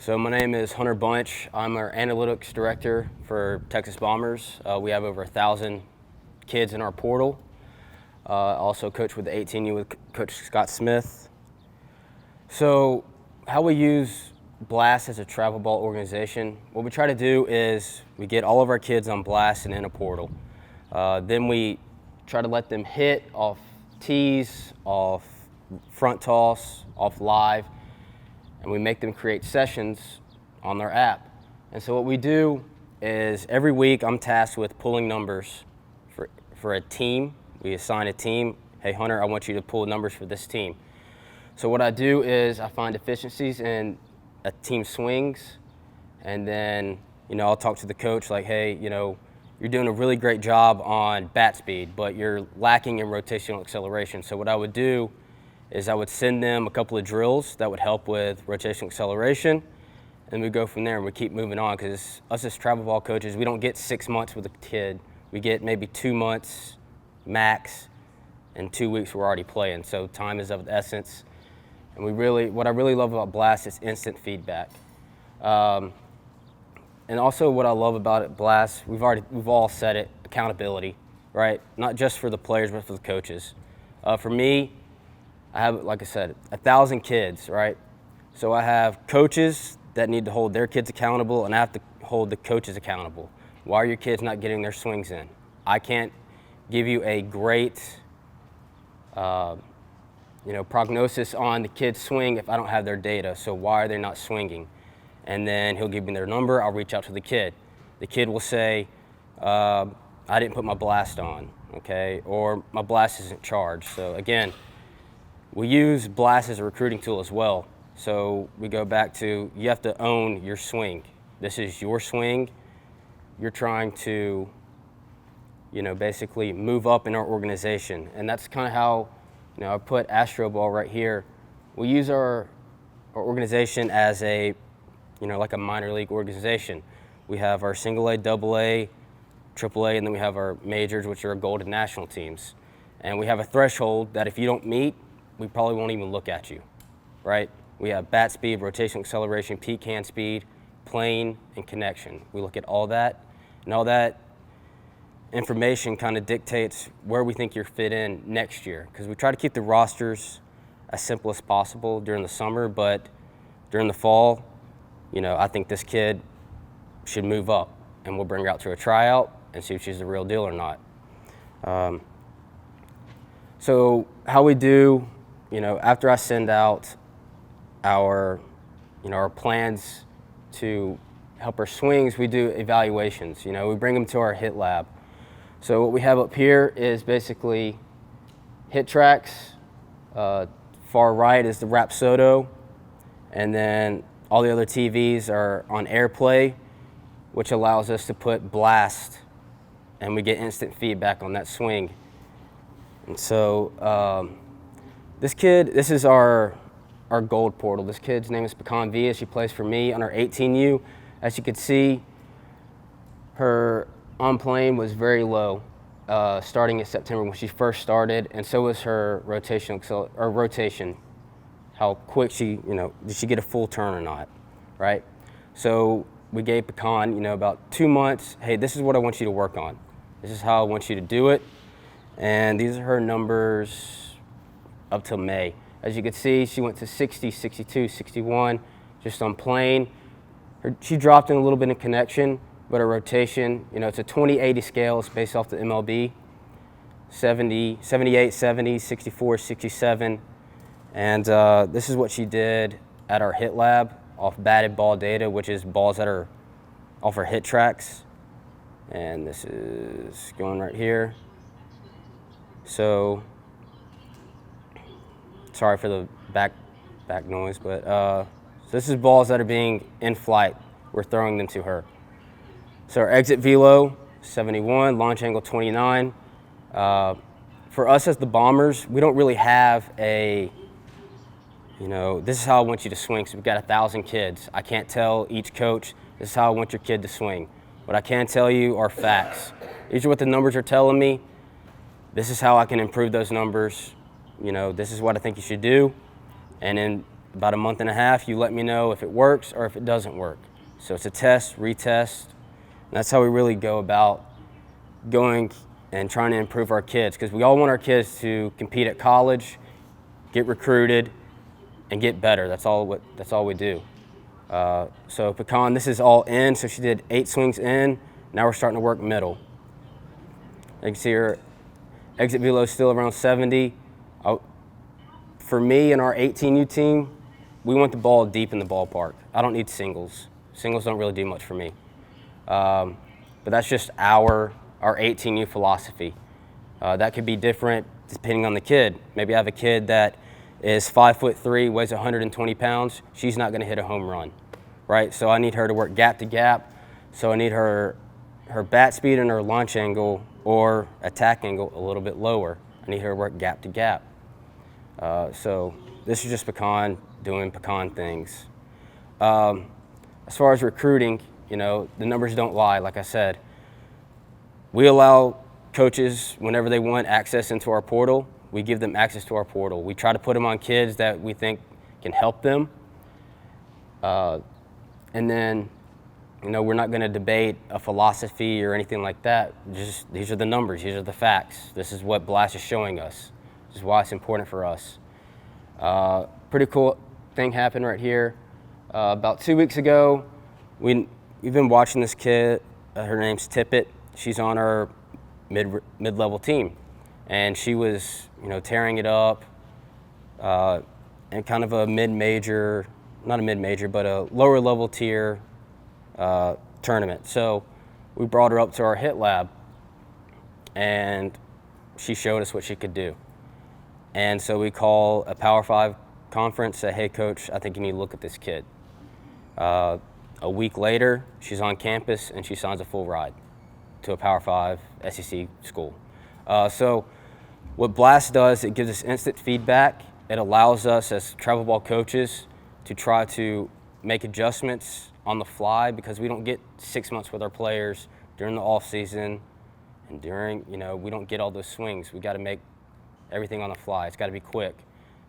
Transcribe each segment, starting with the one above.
So my name is Hunter Bunch. I'm our analytics director for Texas Bombers. We have over 1,000 kids in our portal. Also coach with the 18U with Coach Scott Smith. So how we use Blast as a travel ball organization, what we try to do is we get all of our kids on Blast and in a portal. Then we try to let them hit off tees, off front toss, off live, and we make them create sessions on their app. And so what we do is every week I'm tasked with pulling numbers for a team. We assign a team. Hey Hunter, I want you to pull numbers for this team. So what I do is I find deficiencies in a team's swings, and then I'll talk to the coach like, hey, you're doing a really great job on bat speed, but you're lacking in rotational acceleration. So what I would do is I would send them a couple of drills that would help with rotational acceleration, and we go from there and we keep moving on, because us as travel ball coaches, we don't get 6 months with a kid. We get maybe 2 months max, and 2 weeks we're already playing. So time is of the essence. And what I really love about Blast is instant feedback. And also what I love about it, Blast, we've all said it, accountability, right? Not just for the players, but for the coaches. For me, I have, like I said, 1,000 kids, right? So I have coaches that need to hold their kids accountable, and I have to hold the coaches accountable. Why are your kids not getting their swings in? I can't give you a great prognosis on the kid's swing if I don't have their data. So why are they not swinging? And then he'll give me their number. I'll reach out to the kid. The kid will say, I didn't put my Blast on, okay? Or my Blast isn't charged. So again, we use Blast as a recruiting tool as well. So we go back to, you have to own your swing. This is your swing. You're trying to, basically move up in our organization. And that's kind of how, I put Astro Ball right here. We use our organization as a, like a minor league organization. We have our single A, double A, triple A, and then we have our majors, which are our golden national teams. And we have a threshold that if you don't meet, we probably won't even look at you, right? We have bat speed, rotational acceleration, peak hand speed, plane, and connection. We look at all that, and all that information kind of dictates where we think you're fit in next year, because we try to keep the rosters as simple as possible during the summer, but during the fall, I think this kid should move up, and we'll bring her out to a tryout and see if she's the real deal or not. So how we do, after I send out our plans to help her swings, we do evaluations. We bring them to our hit lab. So what we have up here is basically hit tracks. Far right is the Rapsodo, and then all the other TVs are on AirPlay, which allows us to put Blast, and we get instant feedback on that swing. And so this is our gold portal. This kid's name is Pecan Villa. She plays for me on our 18U. As you can see, her on plane was very low starting in September when she first started, and so was her rotation. How quick did she get a full turn or not, right? So we gave Pecan, about 2 months. Hey, this is what I want you to work on. This is how I want you to do it. And these are her numbers up till May. As you can see, she went to 60, 62, 61, just on plane. She dropped in a little bit in connection, but her rotation, it's a 20-80 scale. It's based off the MLB. 70, 78, 70, 64, 67. And this is what she did at our hit lab off batted ball data, which is balls that are off her hit tracks. And this is going right here. So, sorry for the back noise, but so this is balls that are being in flight. We're throwing them to her. So our exit velo, 71, launch angle 29. For us as the Bombers, we don't really have a, this is how I want you to swing. So we've got 1,000 kids. I can't tell each coach, this is how I want your kid to swing. What I can tell you are facts. These are what the numbers are telling me. This is how I can improve those numbers. This is what I think you should do. And then about a month and a half, you let me know if it works or if it doesn't work. So it's a test, retest, and that's how we really go about going and trying to improve our kids, because we all want our kids to compete at college, get recruited, and get better. That's all we do. So Pecan, this is all in, so she did 8 swings in. Now we're starting to work middle. You can see her exit velo is still around 70. For me and our 18U team, we want the ball deep in the ballpark. I don't need singles. Singles don't really do much for me. But that's just our 18U philosophy. That could be different depending on the kid. Maybe I have a kid that is 5'3", weighs 120 pounds. She's not going to hit a home run, right? So I need her to work gap to gap. So I need her bat speed and her launch angle or attack angle a little bit lower. I need her to work gap to gap. So this is just Pecan doing Pecan things. As far as recruiting, you know, the numbers don't lie. Like I said, we allow coaches, whenever they want access into our portal, we give them access to our portal. We try to put them on kids that we think can help them. And then, you know, we're not going to debate a philosophy or anything like that. Just these are the numbers. These are the facts. This is what Blast is showing us. This is why it's important for us. Pretty cool thing happened right here. About 2 weeks ago, we've been watching this kid. Her name's Tippett. She's on our mid-level team, and she was, you know, tearing it up in kind of a mid-major, not a mid-major, but a lower level tier tournament. So we brought her up to our hit lab, and she showed us what she could do. And so we call a Power 5 conference, say, hey, coach, I think you need to look at this kid. A week later, she's on campus, and she signs a full ride to a Power 5 SEC school. So what Blast does, it gives us instant feedback. It allows us as travel ball coaches to try to make adjustments on the fly, because we don't get 6 months with our players during the off season, and during, you know, we don't get all those swings. We got to make everything on the fly. It's got to be quick.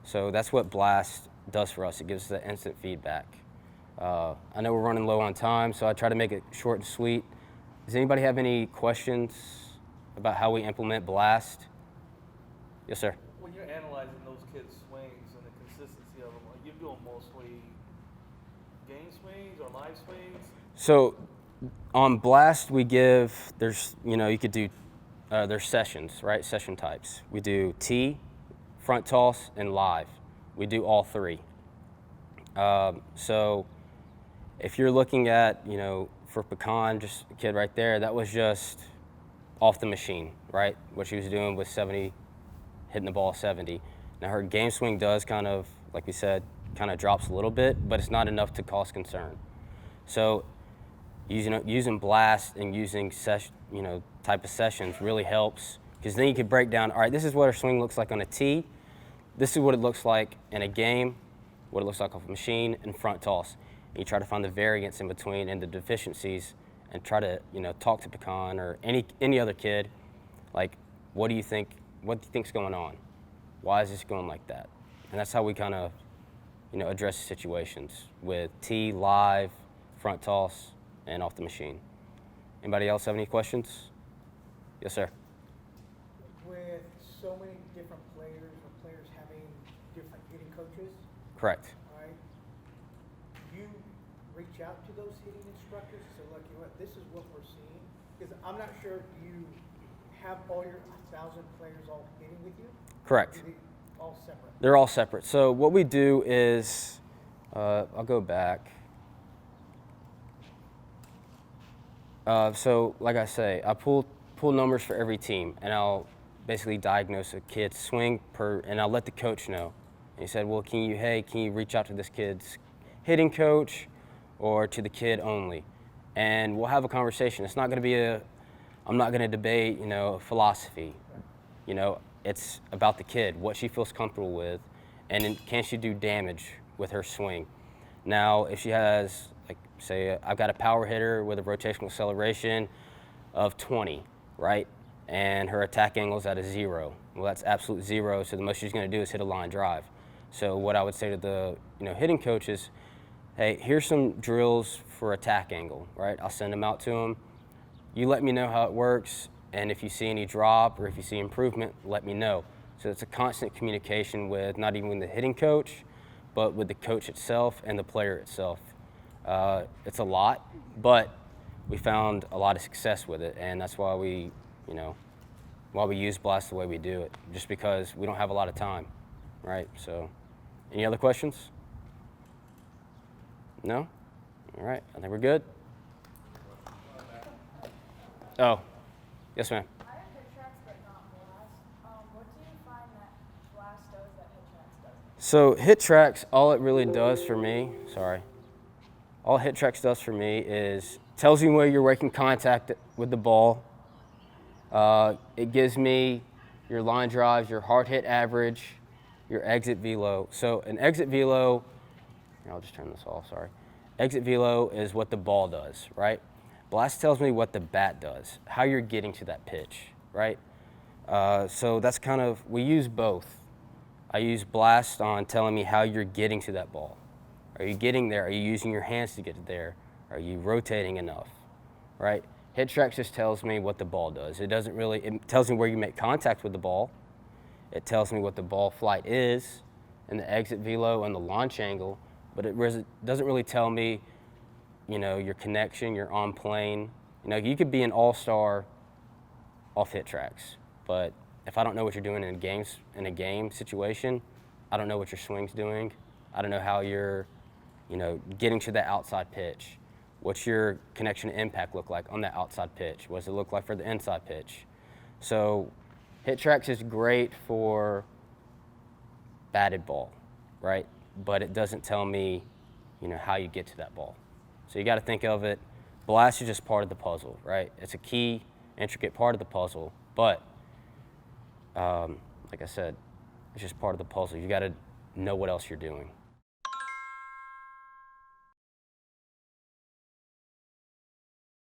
So that's what Blast does for us. It gives us the instant feedback. I know we're running low on time, so I try to make it short and sweet. Does anybody have any questions about how we implement Blast? Yes, sir. When you're analyzing those kids' swings and the consistency of them, are you doing mostly game swings or live swings? So on Blast, we give, there's, you know, you could do, there's sessions, right? Session types. We do tee, front toss, and live. We do all three. So if you're looking at, you know, for Pecan, just a kid right there, that was just off the machine, right? What she was doing was 70, hitting the ball 70. Now her game swing does kind of, like we said, kind of drops a little bit, but it's not enough to cause concern. So using Blast and using type of sessions really helps, because then you could break down, all right, this is what her swing looks like on a tee. This is what it looks like in a game, what it looks like off a machine, and front toss. And you try to find the variance in between and the deficiencies, and try to, you know, talk to Pecan or any other kid, like, what do you think's going on? Why is this going like that? And that's how we kind of, you know, address situations with tee, live, front toss, and off the machine. Anybody else have any questions? Yes, sir. With so many different players, or players having different hitting coaches, Correct. right? You reach out to those hitting instructors and say, look, you know what, this is what we're seeing. Because I'm not sure if you have all your 1,000 players all hitting with you. Correct. Are they all separate? They're all separate. So what we do is, I'll go back. So like I say, I pull numbers for every team, and I'll basically diagnose a kid's swing and I'll let the coach know. And he said, well, can you reach out to this kid's hitting coach or to the kid only? And we'll have a conversation. It's not going to be I'm not going to debate, you know, philosophy. You know, it's about the kid, what she feels comfortable with, and then can she do damage with her swing. Now, if she has, like, say, I've got a power hitter with a rotational acceleration of 20, right? And her attack angle is at a 0. Well, that's absolute 0, so the most she's going to do is hit a line drive. So what I would say to the hitting coach is, hey, here's some drills for attack angle, right? I'll send them out to them. You let me know how it works, and if you see any drop or if you see improvement, let me know. So it's a constant communication with not even the hitting coach, but with the coach itself and the player itself. It's a lot, but we found a lot of success with it, and that's why we use Blast the way we do it, just because we don't have a lot of time, right? So, any other questions? No? All right, I think we're good. Oh, yes, ma'am. I have HitTrax, but not Blast. What do you find that Blast does that HitTrax doesn't? So HitTrax, all it really does for me, all HitTrax does for me is tells you where you're making contact with the ball. It gives me your line drives, your hard hit average, your exit velo. So an exit velo, I'll just turn this off, sorry. Exit velo is what the ball does, right? Blast tells me what the bat does, how you're getting to that pitch, right? So that's kind of, we use both. I use Blast on telling me how you're getting to that ball. Are you getting there? Are you using your hands to get there? Are you rotating enough, right? HitTrax just tells me what the ball does. It tells me where you make contact with the ball. It tells me what the ball flight is and the exit velo and the launch angle, but it doesn't really tell me, your connection, your on plane. You could be an all-star off HitTrax, but if I don't know what you're doing in a game situation, I don't know what your swing's doing. I don't know how you're, getting to that outside pitch. What's your connection and impact look like on that outside pitch? What does it look like for the inside pitch? So HitTrax is great for batted ball, right? But it doesn't tell me, how you get to that ball. So you got to think of it, Blast is just part of the puzzle, right? It's a key, intricate part of the puzzle, but like I said, it's just part of the puzzle. You got to know what else you're doing.